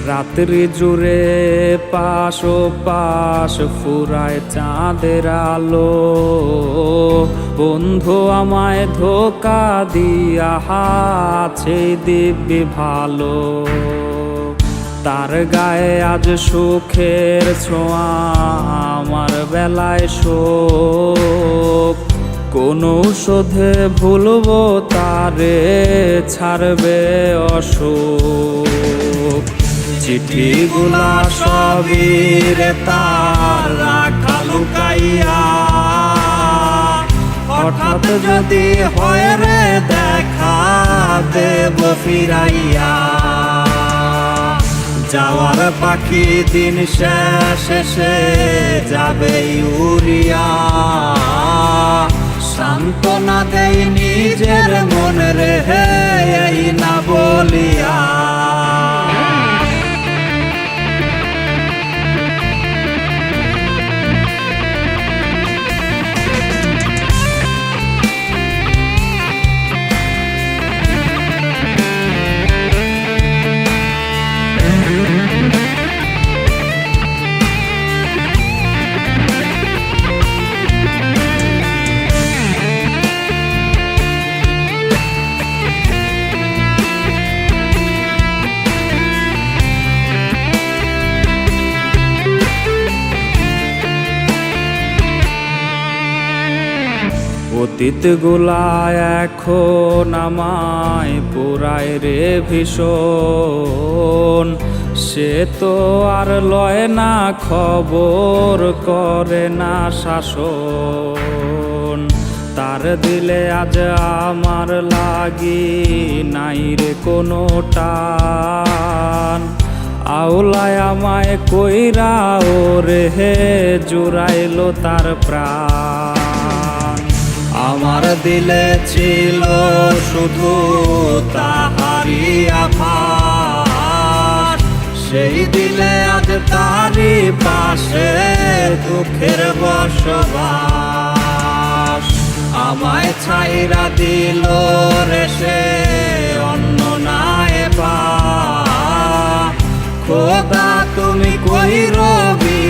রাত্রি জুড়ে পাশ ও পাশ ফুরায় চাঁদের আলো। বন্ধু আমায় ধোকা দিয়া আছে দিব্যি ভালো। তার গায়ে আজ সুখের ছোঁয়া, আমার বেলায় শোক। কোন ঔষধে ভুলবো তারে, ছাড়বে অসুখ। চিঠিগুলা সবই রে তার রাখা লুকাইয়া, হঠাৎ যদি হয় রে দেখা দেব ফিরাইয়া। যাওয়ার পাখি দিন শেষে যাবে উড়িয়া, সান্ত্বনা দেই নিজের মন রে এই না বলিয়া। অতীত গুলা এখন আমায় পুরায় রে ভীষণ। সে তো আর লয় না খবর, করে না শাসন। তার দিলে আজ আমার লাগি নাই রে কোনো টান। আওলায় আমায় কইরা ওরে হে জুড়াইলো তার প্রাণ। আমার দিলে ছিল শুধু তাহারি আভাস, সেই দিলে আজ তারি পাশে দুঃখের বসবাস। আমায় ছাইরা দিল রে সে অন্য নাই পা। খোদা তুমি কই রবি